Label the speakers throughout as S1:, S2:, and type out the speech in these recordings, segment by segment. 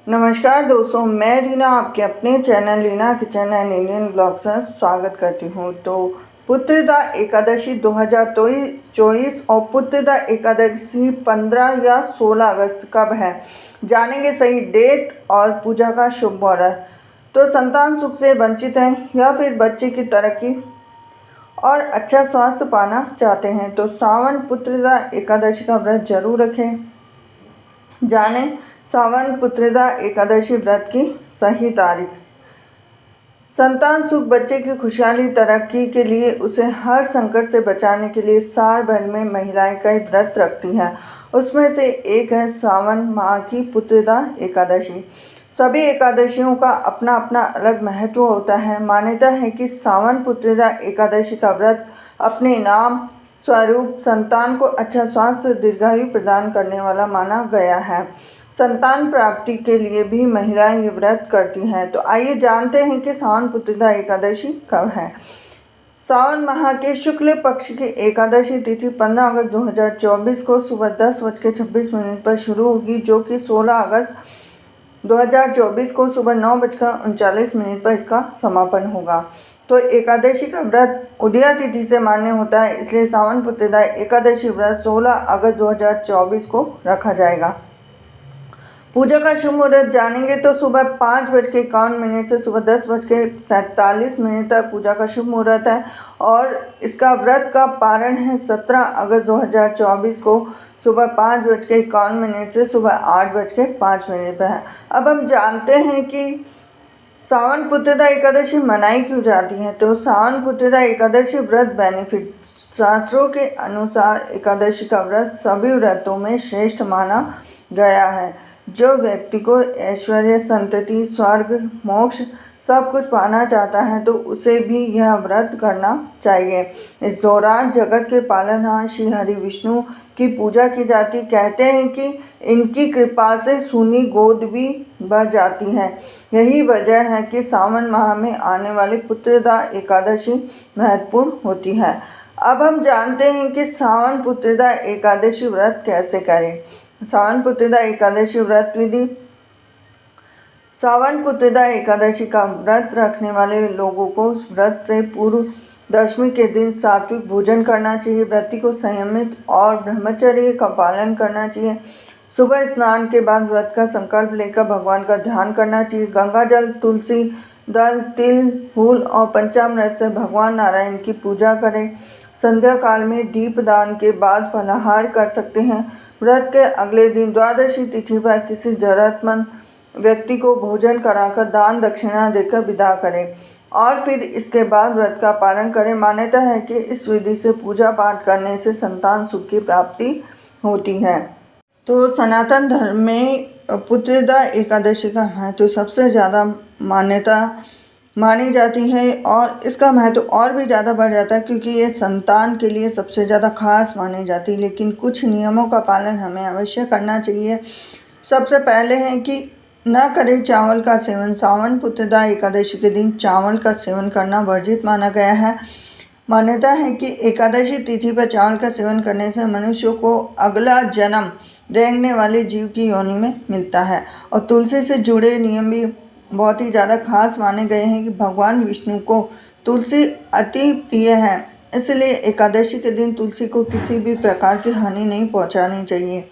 S1: नमस्कार दोस्तों, मैं रीना आपके अपने channel Reena kitchen and Indian blogs में स्वागत करती हूँ। तो पुत्रदा एकादशी 2024 और पुत्रदा एकादशी 15 या 16 अगस्त कब है, जानेंगे सही डेट और पूजा का शुभ मुहूर्त। तो संतान सुख से वंचित हैं या फिर बच्चे की तरक्की और अच्छा स्वास्थ्य पाना चाहते हैं तो सावन पुत्रदा एकादशी का व्रत जरूर रखें। जाने सावन पुत्रदा एकादशी व्रत की सही तारीख। संतान सुख, बच्चे की खुशहाली तरक्की के लिए उसे हर संकट से बचाने के लिए साल भर में महिलाएं कई व्रत रखती हैं। उसमें से एक है सावन माह की पुत्रदा एकादशी। सभी एकादशियों का अपना अपना अलग महत्व होता है। मान्यता है कि सावन पुत्रदा एकादशी का व्रत अपने नाम स्वरूप संतान को अच्छा स्वास्थ्य दीर्घायु प्रदान करने वाला माना गया है। संतान प्राप्ति के लिए भी महिलाएं ये व्रत करती हैं। तो आइए जानते हैं कि सावन पुत्रदा एकादशी कब है। सावन माह के शुक्ल पक्ष की एकादशी तिथि 15 अगस्त 2024 को सुबह 10:26 पर शुरू होगी, जो कि 16 अगस्त 2024 को सुबह 9:39 पर इसका समापन होगा। तो एकादशी का व्रत उदया तिथि से मान्य होता है, इसलिए सावन पुत्रदा एकादशी व्रत 16 अगस्त 2024 को रखा जाएगा। पूजा का शुभ मुहूर्त जानेंगे तो सुबह 5:51 से सुबह 10:47 तक पूजा का शुभ मुहूर्त है और इसका व्रत का पारण है 17 अगस्त 2024 को सुबह 5:51 से सुबह 8:05 पर है। अब हम जानते हैं कि सावन पुत्रदा एकादशी मनाई क्यों जाती है। तो सावन पुत्रदा एकादशी व्रत बेनिफिट। शास्त्रों के अनुसार एकादशी का व्रत सभी व्रतों में श्रेष्ठ माना गया है। जो व्यक्ति को ऐश्वर्य, संतति, स्वर्ग, मोक्ष सब कुछ पाना चाहता है तो उसे भी यह व्रत करना चाहिए। इस दौरान जगत के पालनहार श्री हरि विष्णु की पूजा की जाती। कहते हैं कि इनकी कृपा से सूनी गोद भी बढ़ जाती है। यही वजह है कि सावन माह में आने वाली पुत्रदा एकादशी महत्वपूर्ण होती है। अब हम जानते हैं कि सावन पुत्रदा एकादशी व्रत कैसे करें। सावन पुत्रदा एकादशी व्रत विधि। सावन पुत्रदा एकादशी का व्रत रखने वाले लोगों को व्रत से पूर्व दशमी के दिन सात्विक भोजन करना चाहिए। व्रती को संयमित और ब्रह्मचर्य का पालन करना चाहिए। सुबह स्नान के बाद व्रत का संकल्प लेकर भगवान का ध्यान करना चाहिए। गंगा जल, तुलसी दल, तिल, फूल और पंचामृत से भगवान नारायण की पूजा करें। संध्या काल में दीपदान के बाद फलाहार कर सकते हैं। व्रत के अगले दिन द्वादशी तिथि पर किसी जरूरतमंद व्यक्ति को भोजन कराकर दान दक्षिणा देकर विदा करें और फिर इसके बाद व्रत का पालन करें। मान्यता है कि इस विधि से पूजा पाठ करने से संतान सुख की प्राप्ति होती है। तो सनातन धर्म में पुत्रदा एकादशी का महत्व सबसे ज़्यादा मान्यता मानी जाती है और इसका महत्व और भी ज़्यादा बढ़ जाता है क्योंकि ये संतान के लिए सबसे ज़्यादा खास मानी जाती है। लेकिन कुछ नियमों का पालन हमें अवश्य करना चाहिए। सबसे पहले है कि न करें चावल का सेवन। सावन पुत्रदा एकादशी के दिन चावल का सेवन करना वर्जित माना गया है। मान्यता है कि एकादशी तिथि पर चावल का सेवन करने से मनुष्य को अगला जन्म रेंगने वाले जीव की योनि में मिलता है। और तुलसी से जुड़े नियम भी बहुत ही ज़्यादा खास माने गए हैं कि भगवान विष्णु को तुलसी अति प्रिय है, इसलिए एकादशी के दिन तुलसी को किसी भी प्रकार की हानि नहीं पहुंचानी चाहिए।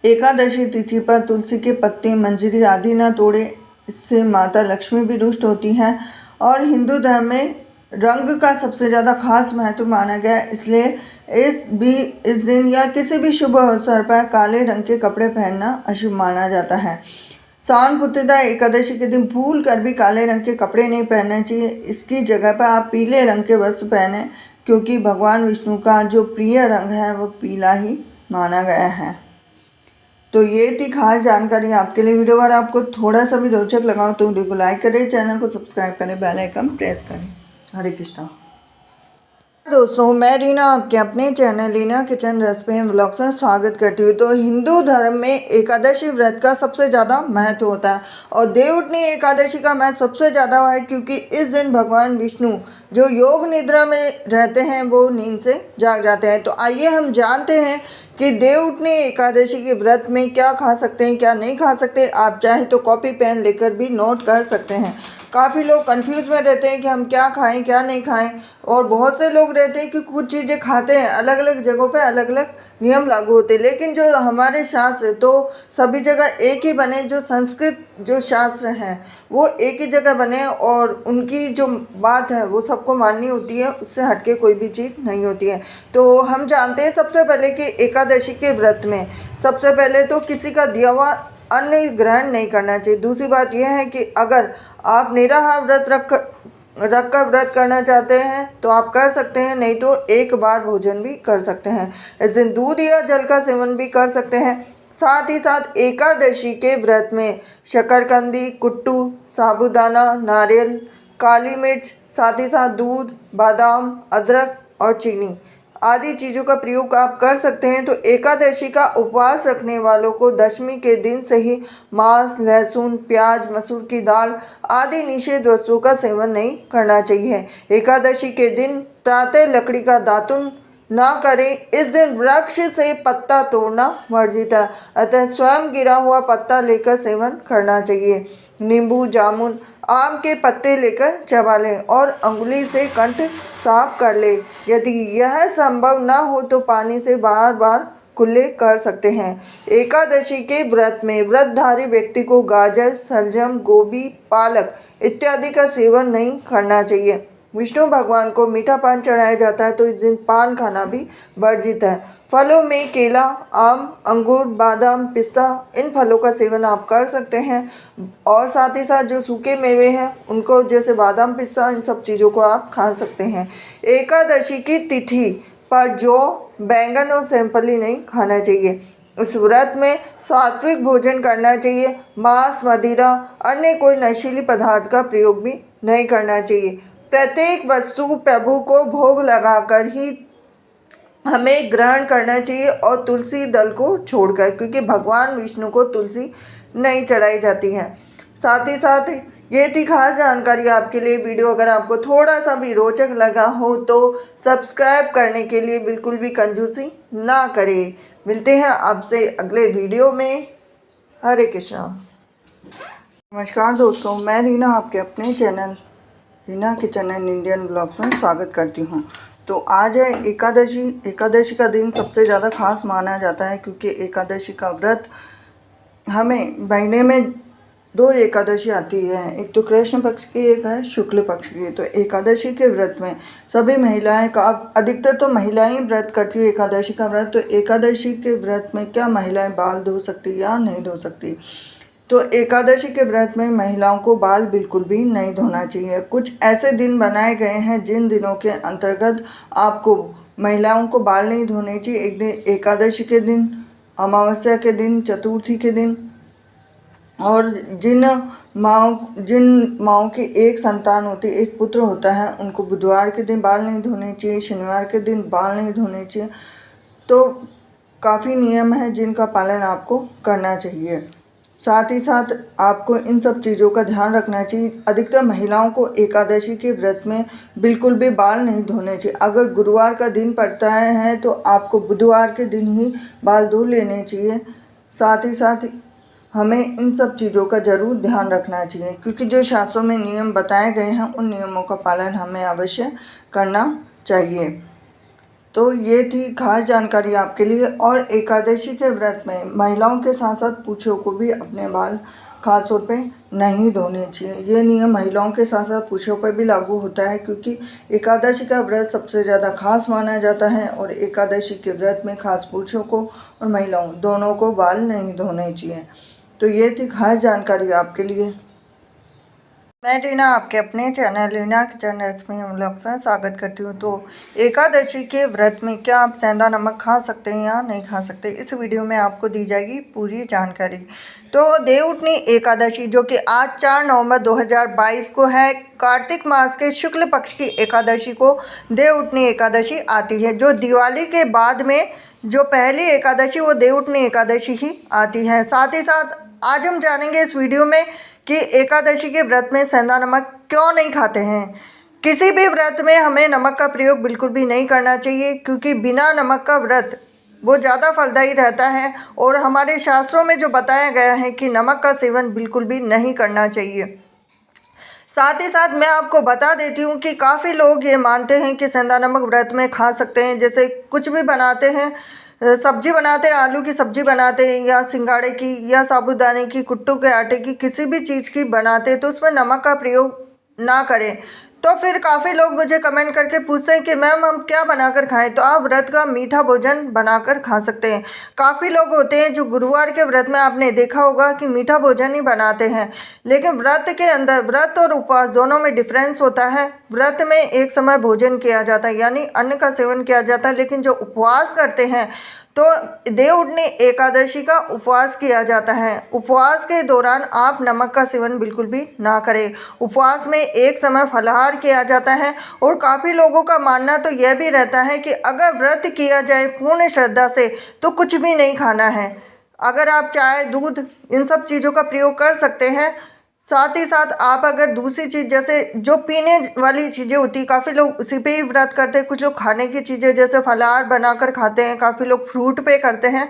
S1: एकादशी तिथि पर तुलसी के पत्ते, मंजरी आदि न तोड़े, इससे माता लक्ष्मी भी रुष्ट होती हैं। और हिंदू धर्म में रंग का सबसे ज़्यादा खास महत्व माना गया है, इसलिए इस दिन या किसी भी शुभ अवसर पर काले रंग के कपड़े पहनना अशुभ माना जाता है। सावन पुत्रदा एकादशी के दिन भूल कर भी काले रंग के कपड़े नहीं पहनने चाहिए। इसकी जगह पर आप पीले रंग के वस्त्र पहने, क्योंकि भगवान विष्णु का जो प्रिय रंग है वो पीला ही माना गया है। तो ये थी खास जानकारी आपके लिए। वीडियो अगर आपको थोड़ा सा भी रोचक लगा हो तो वीडियो को लाइक करें, चैनल को सब्सक्राइब करें, बेल आइकन प्रेस करें। हरे कृष्णा। दोस्तों, मैं रीना आपके अपने channel Reena kitchen recipe and vlogs में स्वागत करती हूँ। तो हिंदू धर्म में एकादशी व्रत का सबसे ज़्यादा महत्व होता है और देवउठनी एकादशी का महत्व सबसे ज़्यादा है, क्योंकि इस दिन भगवान विष्णु जो योग निद्रा में रहते हैं वो नींद से जाग जाते हैं। तो आइए हम जानते हैं कि देवउठनी एकादशी के व्रत में क्या खा सकते हैं, क्या नहीं खा सकते। आप चाहे तो कॉपी पेन लेकर भी नोट कर सकते हैं। काफ़ी लोग कंफ्यूज में रहते हैं कि हम क्या खाएं क्या नहीं खाएं, और बहुत से लोग रहते हैं कि कुछ चीज़ें खाते हैं, अलग अलग जगहों पे अलग अलग नियम लागू होते हैं। लेकिन जो हमारे शास्त्र तो सभी जगह एक ही बने, जो संस्कृत जो शास्त्र हैं वो एक ही जगह बने और उनकी जो बात है वो सबको माननी होती है, उससे हटके कोई भी चीज़ नहीं होती है। तो हम जानते हैं सबसे पहले कि एकादशी के व्रत में सबसे पहले तो किसी का दिया हुआ अन्न ग्रहण नहीं करना चाहिए। दूसरी बात यह है कि अगर आप निराहार व्रत रख कर व्रत करना चाहते हैं तो आप कर सकते हैं, नहीं तो एक बार भोजन भी कर सकते हैं। इस दिन दूध या जल का सेवन भी कर सकते हैं। साथ ही साथ एकादशी के व्रत में शकरकंदी, कुट्टू, साबूदाना, नारियल, काली मिर्च, साथ ही साथ दूध, बादाम, अदरक और चीनी आदि चीज़ों का प्रयोग आप कर सकते हैं। तो एकादशी का उपवास रखने वालों को दशमी के दिन से ही मांस, लहसुन, प्याज, मसूर की दाल आदि निषेध वस्तुओं का सेवन नहीं करना चाहिए। एकादशी के दिन प्रातः लकड़ी का दातुन ना करें। इस दिन वृक्ष से पत्ता तोड़ना वर्जित है, अतः स्वयं गिरा हुआ पत्ता लेकर सेवन करना चाहिए। नींबू, जामुन, आम के पत्ते लेकर चबा लें और अंगुली से कंठ साफ कर लें। यदि यह संभव ना हो तो पानी से बार बार कुल्ले कर सकते हैं। एकादशी के व्रत में व्रतधारी व्यक्ति को गाजर, शलजम, गोभी, पालक इत्यादि का सेवन नहीं करना चाहिए। विष्णु भगवान को मीठा पान चढ़ाया जाता है, तो इस दिन पान खाना भी वर्जित है। फलों में केला, आम, अंगूर, बादाम, पिस्ता इन फलों का सेवन आप कर सकते हैं। और साथ ही साथ जो सूखे मेवे हैं उनको, जैसे बादाम, पिस्ता, इन सब चीज़ों को आप खा सकते हैं। एकादशी की तिथि पर जौ, बैंगन और सेमफली नहीं खाना चाहिए। इस व्रत में सात्विक भोजन करना चाहिए। मांस, मदिरा, अन्य कोई नशीली पदार्थ का प्रयोग भी नहीं करना चाहिए। प्रत्येक वस्तु प्रभु को भोग लगाकर ही हमें ग्रहण करना चाहिए और तुलसी दल को छोड़कर, क्योंकि भगवान विष्णु को तुलसी नहीं चढ़ाई जाती है। साथ ही साथ ये थी खास जानकारी आपके लिए। वीडियो अगर आपको थोड़ा सा भी रोचक लगा हो तो सब्सक्राइब करने के लिए बिल्कुल भी कंजूसी ना करें। मिलते हैं आपसे अगले वीडियो में। हरे कृष्णा। नमस्कार दोस्तों, मैं रीना आपके अपने channel Reena kitchen and Indian blogs में स्वागत करती हूँ। तो आज है एकादशी। एकादशी का दिन सबसे ज़्यादा खास माना जाता है, क्योंकि एकादशी का व्रत हमें महीने में 2 एकादशी आती है, एक तो कृष्ण पक्ष की, एक है शुक्ल पक्ष की। तो एकादशी के व्रत में सभी महिलाएं का, अधिकतर तो महिलाएं व्रत करती है एकादशी का व्रत। तो एकादशी के व्रत में क्या महिलाएं बाल धो सकती या नहीं धो सकती? तो एकादशी के व्रत में महिलाओं को बाल बिल्कुल भी नहीं धोना चाहिए। कुछ ऐसे दिन बनाए गए हैं जिन दिनों के अंतर्गत आपको महिलाओं को बाल नहीं धोने चाहिए। एक दिन एकादशी के दिन, अमावस्या के दिन, चतुर्थी के दिन, और जिन माँओं की एक संतान होती है, एक पुत्र होता है, उनको बुधवार के दिन बाल नहीं धोने चाहिए, शनिवार के दिन बाल नहीं धोने चाहिए। तो काफ़ी नियम है जिनका पालन आपको करना चाहिए। साथ ही साथ आपको इन सब चीज़ों का ध्यान रखना चाहिए। अधिकतर महिलाओं को एकादशी के व्रत में बिल्कुल भी बाल नहीं धोने चाहिए। अगर गुरुवार का दिन पड़ता है तो आपको बुधवार के दिन ही बाल धो लेने चाहिए। साथ ही साथ हमें इन सब चीज़ों का ज़रूर ध्यान रखना चाहिए, क्योंकि जो शास्त्रों में नियम बताए गए हैं उन नियमों का पालन हमें अवश्य करना चाहिए। तो ये थी खास जानकारी आपके लिए। और एकादशी के व्रत में महिलाओं के साथ साथ पुरुषों को भी अपने बाल खास तौर पे नहीं धोने चाहिए। ये नियम महिलाओं के साथ साथ पुरुषों पर भी लागू होता है, क्योंकि एकादशी का व्रत सबसे ज़्यादा खास माना जाता है। और एकादशी के व्रत में खास पुरुषों को और महिलाओं दोनों को बाल नहीं धोने चाहिए। तो ये थी खास जानकारी आपके लिए। मैं रीना आपके अपने channel Reena kitchen recipe vlogs में स्वागत करती हूँ। तो एकादशी के व्रत में क्या आप सेंधा नमक खा सकते हैं या नहीं खा सकते, इस वीडियो में आपको दी जाएगी पूरी जानकारी। तो देवउठनी एकादशी जो कि आज 4 नवंबर 2022 को है, कार्तिक मास के शुक्ल पक्ष की एकादशी को देवउठनी एकादशी आती है। जो दिवाली के बाद में जो पहली एकादशी वो देवउठनी एकादशी ही आती है। साथ ही साथ आज हम जानेंगे इस वीडियो में कि एकादशी के व्रत में सेंधा नमक क्यों नहीं खाते हैं। किसी भी व्रत में हमें नमक का प्रयोग बिल्कुल भी नहीं करना चाहिए, क्योंकि बिना नमक का व्रत वो ज़्यादा फलदायी रहता है और हमारे शास्त्रों में जो बताया गया है कि नमक का सेवन बिल्कुल भी नहीं करना चाहिए। साथ ही साथ मैं आपको बता देती हूँ कि काफ़ी लोग ये मानते हैं कि सेंधा नमक व्रत में खा सकते हैं। जैसे कुछ भी बनाते हैं, सब्जी बनाते हैं, आलू की सब्जी बनाते हैं या सिंगाड़े की या साबूदाने की, कुट्टू के आटे की, किसी भी चीज़ की बनाते हैं तो उसमें नमक का प्रयोग ना करें। तो फिर काफ़ी लोग मुझे कमेंट करके पूछते हैं कि मैम हम क्या बनाकर खाएं। तो आप व्रत का मीठा भोजन बनाकर खा सकते हैं। काफ़ी लोग होते हैं जो गुरुवार के व्रत में आपने देखा होगा कि मीठा भोजन ही बनाते हैं, लेकिन व्रत के अंदर व्रत और उपवास दोनों में डिफरेंस होता है। व्रत में एक समय भोजन किया जाता है यानी अन्न का सेवन किया जाता है, लेकिन जो उपवास करते हैं तो देवउठनी एकादशी का उपवास किया जाता है। उपवास के दौरान आप नमक का सेवन बिल्कुल भी ना करें। उपवास में एक समय फलाहार किया जाता है और काफ़ी लोगों का मानना तो यह भी रहता है कि अगर व्रत किया जाए पूर्ण श्रद्धा से तो कुछ भी नहीं खाना है। अगर आप चाय, दूध, इन सब चीज़ों का प्रयोग कर सकते हैं। साथ ही साथ आप अगर दूसरी चीज़ जैसे जो पीने वाली चीज़ें होती, काफ़ी लोग उसी पे ही व्रत करते हैं। कुछ लोग खाने की चीज़ें जैसे फलाहार बनाकर खाते हैं, काफ़ी लोग फ्रूट पे करते हैं।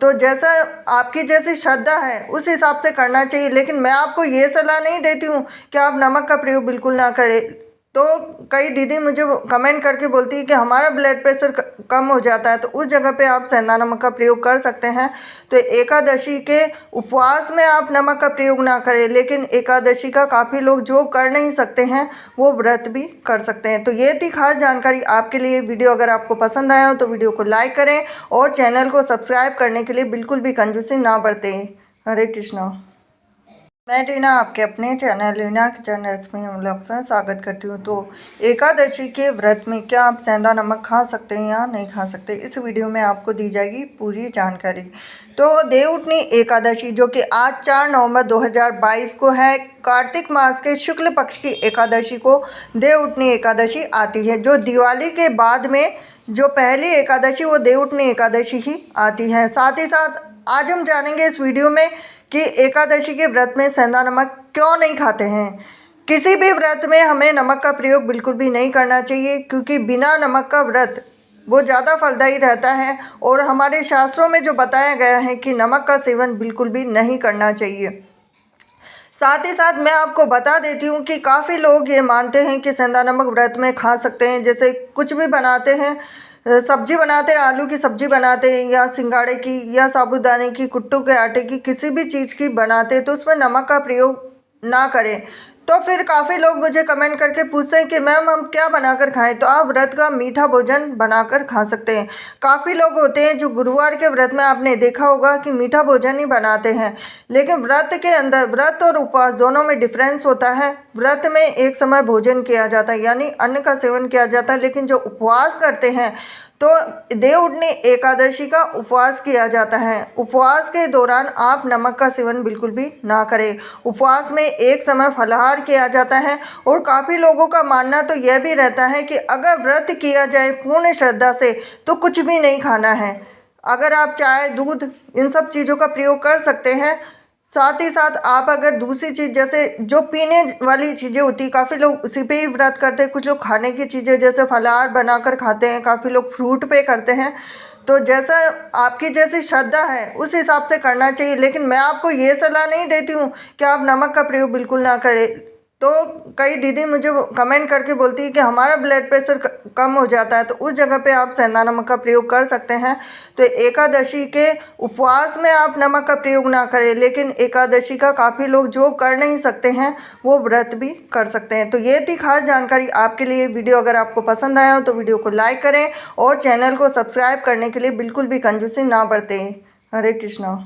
S1: तो जैसा आपकी जैसी श्रद्धा है उस हिसाब से करना चाहिए, लेकिन मैं आपको ये सलाह नहीं देती हूँ कि आप नमक का प्रयोग बिल्कुल ना करें। तो कई दीदी मुझे कमेंट करके बोलती है कि हमारा ब्लड प्रेशर कम हो जाता है, तो उस जगह पे आप सेंधा नमक का प्रयोग कर सकते हैं। तो एकादशी के उपवास में आप नमक का प्रयोग ना करें, लेकिन एकादशी का काफ़ी लोग जो कर नहीं सकते हैं वो व्रत भी कर सकते हैं। तो ये थी खास जानकारी आपके लिए। वीडियो अगर आपको पसंद आया हो तो वीडियो को लाइक करें और चैनल को सब्सक्राइब करने के लिए बिल्कुल भी कंजूसी ना बरतें। हरे कृष्णा। मैं रीना आपके अपने channel Reena kitchen recipe vlogs में स्वागत करती हूँ। तो एकादशी के व्रत में क्या आप सेंधा नमक खा सकते हैं या नहीं खा सकते, इस वीडियो में आपको दी जाएगी पूरी जानकारी। तो देवउठनी एकादशी जो कि आज 4 नवंबर 2022 को है, कार्तिक मास के शुक्ल पक्ष की एकादशी को देवउठनी एकादशी आती है। जो दिवाली के बाद में जो पहली एकादशी वो देवउठनी एकादशी ही आती है। साथ ही साथ आज हम जानेंगे इस वीडियो में कि एकादशी के व्रत में सेंधा नमक क्यों नहीं खाते हैं। किसी भी व्रत में हमें नमक का प्रयोग बिल्कुल भी नहीं करना चाहिए, क्योंकि बिना नमक का व्रत वो ज़्यादा फलदायी रहता है और हमारे शास्त्रों में जो बताया गया है कि नमक का सेवन बिल्कुल भी नहीं करना चाहिए। साथ ही साथ मैं आपको बता देती हूँ कि काफ़ी लोग ये मानते हैं कि सेंधा नमक व्रत में खा सकते हैं। जैसे कुछ भी बनाते हैं, सब्जी बनाते हैं, आलू की सब्जी बनाते हैं या सिंगाड़े की या साबूदाने की, कुट्टू के आटे की, किसी भी चीज़ की बनाते हैं तो उसमें नमक का प्रयोग ना करें। तो फिर काफ़ी लोग मुझे कमेंट करके पूछते हैं कि मैम हम क्या बनाकर खाएं। तो आप व्रत का मीठा भोजन बनाकर खा सकते हैं। काफ़ी लोग होते हैं जो गुरुवार के व्रत में आपने देखा होगा कि मीठा भोजन ही बनाते हैं, लेकिन व्रत के अंदर व्रत और उपवास दोनों में डिफरेंस होता है। व्रत में एक समय भोजन किया जाता है यानी अन्न का सेवन किया जाता है, लेकिन जो उपवास करते हैं तो देवउठनी एकादशी का उपवास किया जाता है। उपवास के दौरान आप नमक का सेवन बिल्कुल भी ना करें। उपवास में एक समय फलाहार किया जाता है और काफ़ी लोगों का मानना तो यह भी रहता है कि अगर व्रत किया जाए पूर्ण श्रद्धा से तो कुछ भी नहीं खाना है। अगर आप चाय, दूध, इन सब चीज़ों का प्रयोग कर सकते हैं। साथ ही साथ आप अगर दूसरी चीज़ जैसे जो पीने वाली चीज़ें होती, काफ़ी लोग उसी पे ही व्रत करते हैं। कुछ लोग खाने की चीज़ें जैसे फलाहार बनाकर खाते हैं, काफ़ी लोग फ्रूट पे करते हैं। तो जैसा आपकी जैसी श्रद्धा है उस हिसाब से करना चाहिए, लेकिन मैं आपको ये सलाह नहीं देती हूँ कि आप नमक का प्रयोग बिल्कुल ना करें। तो कई दीदी मुझे कमेंट करके बोलती है कि हमारा ब्लड प्रेशर कम हो जाता है, तो उस जगह पे आप सेंधा नमक का प्रयोग कर सकते हैं। तो एकादशी के उपवास में आप नमक का प्रयोग ना करें, लेकिन एकादशी का काफ़ी लोग जो कर नहीं सकते हैं वो व्रत भी कर सकते हैं। तो ये थी खास जानकारी आपके लिए। वीडियो अगर आपको पसंद आया हो तो वीडियो को लाइक करें और चैनल को सब्सक्राइब करने के लिए बिल्कुल भी कंजूसी ना बरतें। हरे कृष्णा।